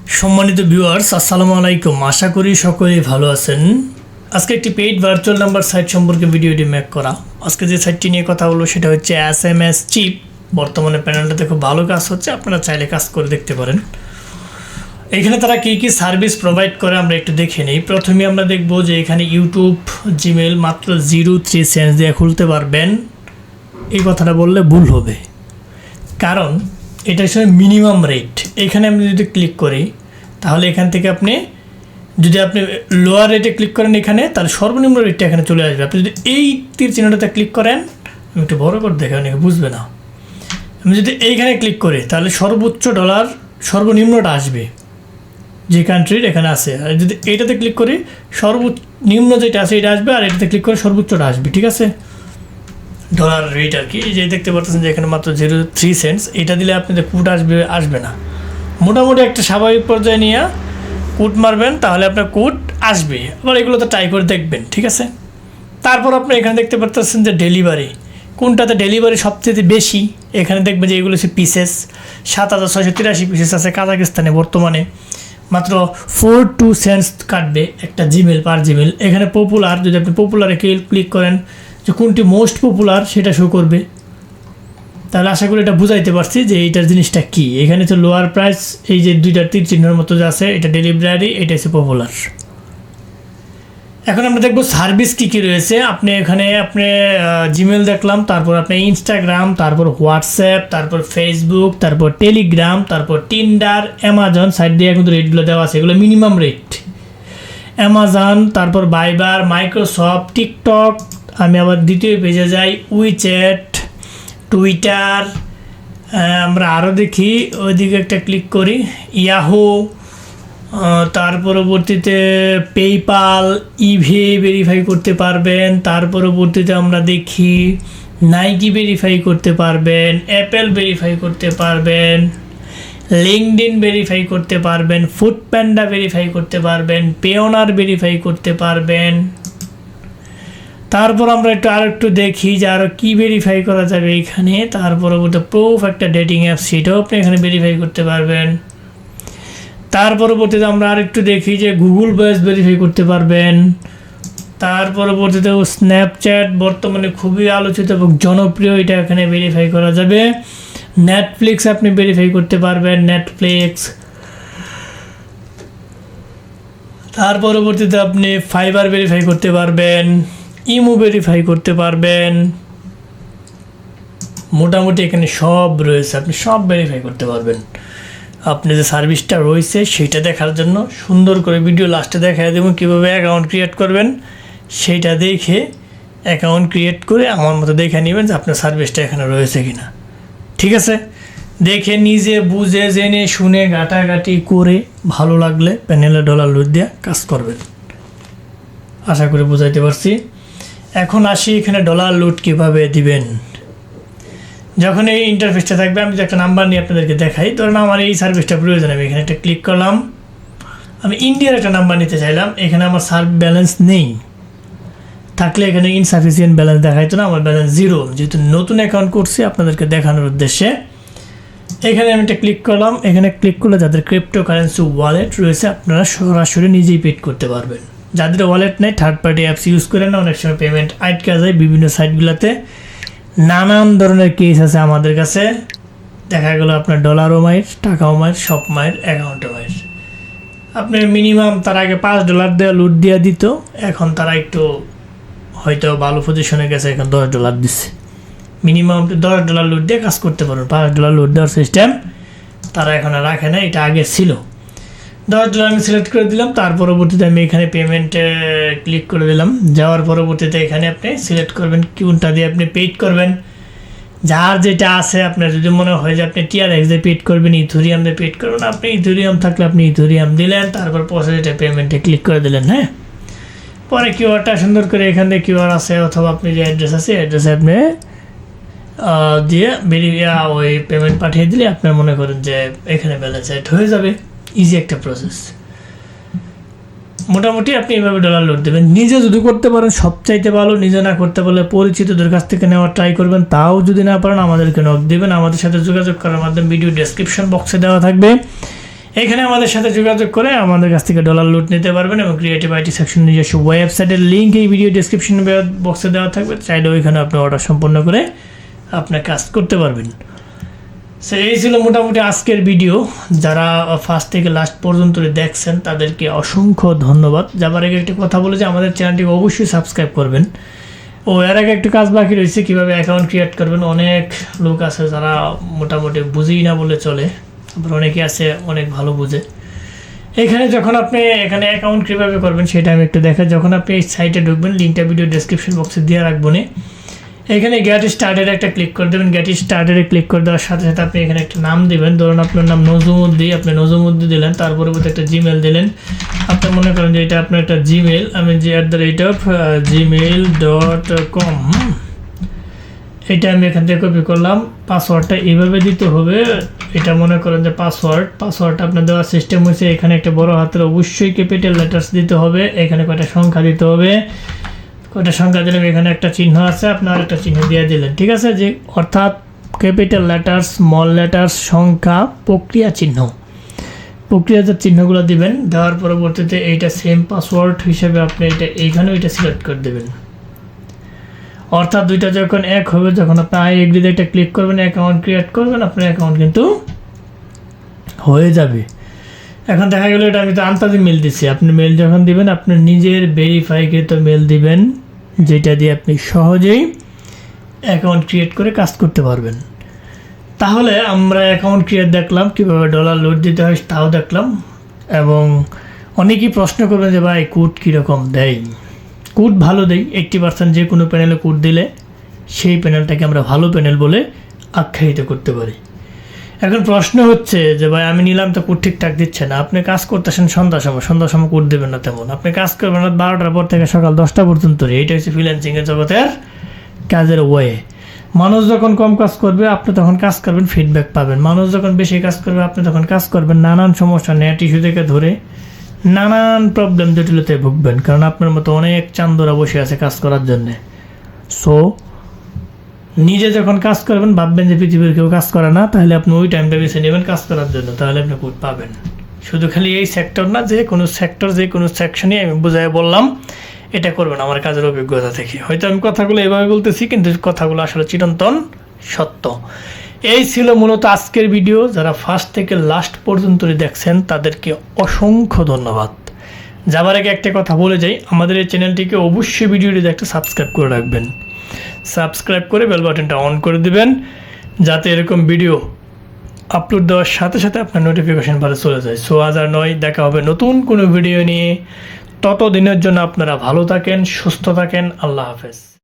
সম্মানিত ভিউয়ার্স, আসসালামু আলাইকুম। আশা করি সকলেই ভালো আছেন। আজকে একটি পেইড ভার্চুয়াল নাম্বার সাইট সম্পর্কে ভিডিওটি মেক করা। আজকে যে সাইটটি নিয়ে কথা হলো সেটা হচ্ছে SMS চিপ। বর্তমানে প্যানেলটাতে খুব ভালো কাজ হচ্ছে, আপনারা চাইলে কাজ করে দেখতে পারেন। এখানে তারা কী কী সার্ভিস প্রোভাইড করে আমরা একটু দেখে নিই। প্রথমে আমরা দেখব যে এখানে ইউটিউব, জিমেল মাত্র 0.3 সেন্স দিয়ে খুলতে পারবেন। এই কথাটা বললে ভুল হবে, কারণ এটা আসলে মিনিমাম রেট। এখানে আমি যদি ক্লিক করি তাহলে এখান থেকে আপনি লোয়ার রেটে ক্লিক করেন এখানে, তাহলে সর্বনিম্ন রেটটা এখানে চলে আসবে। আপনি যদি এই তীর চিহ্নটাতে ক্লিক করেন, আমি একটু বড় করে দেখে অনেকে বুঝবে না, আমি যদি এইখানে ক্লিক করি তাহলে সর্বোচ্চ ডলার সর্বনিম্নটা আসবে যে কান্ট্রির এখানে আছে। আর যদি এইটাতে ক্লিক করি সর্বনিম্ন যেটা আছে এটা আসবে, আর এটাতে ক্লিক করে সর্বোচ্চটা আসবে। ঠিক আছে, ডলার রেট আর কি। যে দেখতে পাচ্ছেন যে এখানে মাত্র 0.3 সেন্টস। এটা দিলে আপনাদের কোড আসবে না। মোটামুটি একটা স্বাভাবিক পর্যায়ে নিয়ে কোড মারবেন, তাহলে আপনার কোড আসবে। আবার এগুলো তো ট্রাই করে দেখবেন, ঠিক আছে। তারপর আপনি এখানে দেখতে পাচ্ছেন যে ডেলিভারি, কোনটাতে ডেলিভারি সবচেয়ে বেশি। এখানে দেখবেন যে এগুলো হচ্ছে পিসেস, 7683 পিসেস আছে কাজাকিস্তানে। বর্তমানে মাত্র 42 সেন্টস কাটবে একটা জিমেল পার জিমেল। এখানে পপুলার, যদি আপনি পপুলারে ক্লিক করেন যে কোনটি মোস্ট পপুলার সেটা শো করবে। তাহলে আশা করি এটা বুঝাইতে পারছি যে এইটার জিনিসটা কি। এখানে তো লোয়ার প্রাইস, এই যে দুইটা তীর চিহ্নের মতো যে আছে এটা ডেলিভারি, এটা হচ্ছে পপুলার। এখন আমরা দেখবো সার্ভিস কী কী রয়েছে। আপনি এখানে জিমেল দেখলাম, তারপর আপনি ইনস্টাগ্রাম, তারপর হোয়াটসঅ্যাপ, তারপর ফেসবুক, তারপর টেলিগ্রাম, তারপর টিন্ডার, অ্যামাজন সাইট দিয়ে কিন্তু রেটগুলো দেওয়া আছে। এগুলো মিনিমাম রেট। অ্যামাজন, তারপর ভাইবার, মাইক্রোসফট, টিকটক। আমি আবার দ্বিতীয় পেজে যাই, উইচ্যাট, টুইটার, আমরা আরও দেখি ওইদিকে একটা ক্লিক করি, ইয়াহু, তার পরবর্তীতে পেইপাল, ইভে ভেরিফাই করতে পারবেন। তার পরবর্তীতে আমরা দেখি নাইকি ভেরিফাই করতে পারবেন, অ্যাপেল ভেরিফাই করতে পারবেন, লিঙ্কডইন ভেরিফাই করতে পারবেন, ফুডপ্যান্ডা ভেরিফাই করতে পারবেন, পেওনার ভেরিফাই করতে পারবেন। তারপর আমরা আরেকটু দেখি যে আরও কী ভেরিফাই করা যাবে এখানে। তার পরবর্তী প্রুফ, একটা ডেটিং অ্যাপ, সেটাও আপনি এখানে ভেরিফাই করতে পারবেন। তার পরবর্তীতে আমরা আরেকটু দেখি যে গুগল ভয়েস ভেরিফাই করতে পারবেন। তার পরবর্তীতে স্ন্যাপচ্যাট বর্তমানে খুবই আলোচিত এবং জনপ্রিয়, এটা এখানে ভেরিফাই করা যাবে। নেটফ্লিক্স আপনি ভেরিফাই করতে পারবেন, নেটফ্লিক্স। তার পরবর্তীতে আপনি ফাইবার ভেরিফাই করতে পারবেন, ইমো ভেরিফাই করতে পারবেন। মোটামুটি এখানে সব রয়েছে, আপনি সব ভেরিফাই করতে পারবেন। আপনি যে সার্ভিসটা রয়েছে সেটা দেখার জন্য সুন্দর করে ভিডিও লাস্টে দেখাই দেবো কীভাবে অ্যাকাউন্ট ক্রিয়েট করবেন। সেইটা দেখে অ্যাকাউন্ট ক্রিয়েট করে আমার মতো দেখে নেবেন যে আপনার সার্ভিসটা এখানে রয়েছে কি না। ঠিক আছে, দেখে নিজে বুঝে জেনে শুনে ঘাটাঘাটি করে ভালো লাগলে প্যানেলে ডলার লুট দিয়ে কাজ করবেন। আশা করি বুঝাইতে পারছি। এখন আসি এখানে ডলার লুট কীভাবে দিবেন। যখন এই ইন্টারফেসটা থাকবে, আমি একটা নাম্বার নিয়ে আপনাদেরকে দেখাই। ধরুন আমার এই সার্ভিসটা প্রয়োজন, আমি এখানে একটা ক্লিক করলাম। আমি ইন্ডিয়ার একটা নাম্বার নিতে চাইলাম, এখানে আমার সার্ভ ব্যালেন্স নেই, থাকলে এখানে ইনসাফিসিয়েন্ট ব্যালেন্স দেখাইতো না, আমার ব্যালেন্স 0। যেহেতু নতুন অ্যাকাউন্ট করছি আপনাদেরকে দেখানোর উদ্দেশ্যে এখানে আমি একটা ক্লিক করলাম। এখানে ক্লিক করলে যাদের ক্রিপ্টোকারেন্সি ওয়ালেট রয়েছে আপনারা সরাসরি নিজেই পেড করতে পারবেন। যাদের ওয়ালেট নেই, থার্ড পার্টি অ্যাপস ইউজ করে না, অনেক সময় পেমেন্ট আটকে যায় বিভিন্ন সাইটগুলোতে। নানান ধরনের কেস আছে আমাদের কাছে, দেখা গেলো আপনার ডলারও মায়ের, টাকাও মায়ের, সব মায়ের, অ্যাকাউন্টও মায়ের। আপনি মিনিমাম তার আগে $5 দেওয়া লুট দিয়ে দিত, এখন তারা একটু হয়তো ভালো পজিশনে গেছে, এখন $10 দিচ্ছে। মিনিমাম $10 লুট দিয়ে কাজ করতে পারবেন। $5 লুট দেওয়ার সিস্টেম তারা এখন আর রাখে না, এটা আগে ছিল। $10 আমি সিলেক্ট করে দিলাম। তার পরবর্তীতে আমি এখানে পেমেন্টে ক্লিক করে দিলাম। যাওয়ার পরবর্তীতে এখানে আপনি সিলেক্ট করবেন কোনটা দিয়ে আপনি পেড করবেন। যার যেটা আছে, আপনার যদি মনে হয় যে আপনি TRX দিয়ে পেড করবেন, ইথেরিয়াম দিয়ে পেড করবেন, আপনি ইথেরিয়াম থাকলে আপনি ইথেরিয়াম দিলেন, তারপর প্রসেসে পেমেন্টে ক্লিক করে দিলেন। হ্যাঁ, পরে কিউআরটা সুন্দর করে এখান থেকে কিউআর আছে, অথবা আপনি যে অ্যাড্রেস আছে অ্যাড্রেসে আপনি দিয়ে ওই পেমেন্ট পাঠিয়ে দিলে আপনার মনে করেন যে এখানে ব্যালেন্স অ্যাড হয়ে যাবে। ইজি একটা প্রসেস। মোটামুটি আপনি এভাবে ডলার লোড দেবেন। নিজে যদি করতে পারেন সবচাইতে ভালো, নিজে না করতে পারলে পরিচিতদের কাছ থেকে নেওয়ার ট্রাই করবেন। তাও যদি না পারেন আমাদেরকে নক দেবেন। আমাদের সাথে যোগাযোগ করার মাধ্যমে ভিডিও ডেসক্রিপশন বক্সে দেওয়া থাকবে। এখানে আমাদের সাথে যোগাযোগ করে আমাদের কাছ থেকে ডলার লুট নিতে পারবেন এবং ক্রিয়েটিভ আইটি সেকশন নিজস্ব ওয়েবসাইটের লিঙ্ক এই ভিডিও ডেসক্রিপশন বক্সে দেওয়া থাকবে, চাইলে ওইখানে আপনি অর্ডার সম্পন্ন করে আপনার কাজ করতে পারবেন। সো এই ছিল মোটামুটি আজকের ভিডিও। যারা ফার্স্ট থেকে লাস্ট পর্যন্ত দেখছেন তাদেরকে অসংখ্য ধন্যবাদ। যাবার আগে একটি কথা বলে যে আমাদের চ্যানেলটিকে অবশ্যই সাবস্ক্রাইব করবেন। এর আগে একটু কাজ বাকি রয়েছে, কীভাবে অ্যাকাউন্ট ক্রিয়েট করবেন। অনেক লোক আছে যারা মোটামুটি বুঝেই না বলে চলে, আবার অনেকে আছে অনেক ভালো বুঝে। এখানে যখন আপনি এখানে অ্যাকাউন্ট কীভাবে করবেন সেটা আমি একটু দেখা। যখন আপনি এই সাইটে ঢুকবেন, লিঙ্কটা ভিডিও ডেসক্রিপশন বক্সে দিয়ে রাখবো না। এখানে গেট স্টার্টেড একটা ক্লিক করে দেবেন। গেট স্টার্টেডে ক্লিক করে দেওয়ার সাথে সাথে আপনি এখানে একটা নাম দেবেন। ধরুন আপনার নাম নজুমুদ্দি, আপনি নজুমুদ্দি দিলেন, তার পরবর্তী একটা জিমেল দিলেন। আপনি মনে করেন যে এটা আপনার একটা জিমেল, আমি যে @gmail.com, এটা আমি এখান থেকে কপি করলাম। পাসওয়ার্ডটা এইভাবে দিতে হবে, এটা মনে করেন যে পাসওয়ার্ডটা আপনার দেওয়ার সিস্টেম হয়েছে। এখানে একটা বড় হাতের অবশ্যই ক্যাপিটাল লেটার্স দিতে হবে। এখানে কয়টা সংখ্যা দিতে হবে, কয়টা সংখ্যা দিলাম, এখানে একটা চিহ্ন আছে, আপনার একটা চিহ্ন দিয়ে দিলেন, ঠিক আছে। যে অর্থাৎ ক্যাপিটাল লেটার্স, স্মল লেটার্স, সংখ্যা, প্রক্রিয়া চিহ্ন, প্রক্রিয়াজাত চিহ্নগুলো দিবেন। দেওয়ার পরবর্তীতে এইটা সেম পাসওয়ার্ড হিসেবে আপনি এইখানেও এটা সিলেক্ট করে দেবেন। অর্থাৎ দুইটা যখন এক হবে, যখন আপনি আই এগ্রিতে একটা ক্লিক করবেন, অ্যাকাউন্ট ক্রিয়েট করবেন, আপনার অ্যাকাউন্ট কিন্তু হয়ে যাবে। এখন দেখা গেলো এটা আমি তো আন্তাজি মেল দিচ্ছি। আপনি মেল যখন দিবেন, আপনার নিজের ভেরিফাইকৃত মেল দিবেন, যেটা দিয়ে আপনি সহজেই অ্যাকাউন্ট ক্রিয়েট করে কাজ করতে পারবেন। তাহলে আমরা অ্যাকাউন্ট ক্রিয়েট দেখলাম, কীভাবে ডলার লোড দিতে হয় তাও দেখলাম। এবং অনেকেই প্রশ্ন করবেন যে ভাই কোড কীরকম দেয়। কোড ভালো দেয়, 80% যে কোনো প্যানেলে কোড দিলে সেই প্যানেলটাকে আমরা ভালো প্যানেল বলে আখ্যায়িত করতে পারি। এখন প্রশ্ন হচ্ছে যে ভাই আমি নিলাম তো কোড ঠিকঠাক দিচ্ছে না। আপনি কাজ করতেছেন সন্ধ্যার সময় কোড দেবেন না তেমন। আপনি কাজ করবেন না 12টার পর থেকে সকাল 10টা পর্যন্ত। এইটা হচ্ছে ফ্রিল্যান্সিংয়ের জগতের কাজের ওয়ে। মানুষ যখন কম কাজ করবে আপনি তখন কাজ করবেন, ফিডব্যাক পাবেন। মানুষ যখন বেশি কাজ করবে আপনি তখন কাজ করবেন, নানান সমস্যা, নেট ইস্যু থেকে ধরে নানান প্রবলেম জটিলতায় ভুগবেন, কারণ আপনার মতো অনেক চান্দরা বসে আছে কাজ করার জন্যে। সো নিজে যখন কাজ করবেন ভাববেন যে পৃথিবীর কেউ কাজ করে না, তাহলে আপনি ওই টাইমটা বেছে নেবেন কাজ করার জন্য, তাহলে আপনি কোড পাবেন। শুধু খালি এই সেক্টর না, যে কোনো সেক্টর, যে কোনো সেকশনে আমি বোঝাই বললাম এটা করবেন আমার কাজের অভিজ্ঞতা থেকে। হয়তো আমি কথাগুলো এভাবে বলতেছি, কিন্তু কথাগুলো আসলে চিরন্তন সত্য। এই ছিল মূলত আজকের ভিডিও। যারা ফার্স্ট থেকে লাস্ট পর্যন্ত দেখছেন তাদেরকে অসংখ্য ধন্যবাদ। যাবার আগে একটা কথা বলে যাই, আমাদের এই চ্যানেলটিকে অবশ্যই ভিডিওটি দেখতে সাবস্ক্রাইব করে রাখবেন। সাবস্ক্রাইব করে বেল বাটনটা অন করে দিবেন, যাতে এরকম ভিডিও আপলোড দেওয়ার সাথে সাথে আপনার নোটিফিকেশন বারে চলে যায়। সো আজ আর নয়, দেখা হবে নতুন কোনো ভিডিও নিয়ে। ততদিনের জন্য আপনারা ভালো থাকেন, সুস্থ থাকেন। আল্লাহ হাফেজ।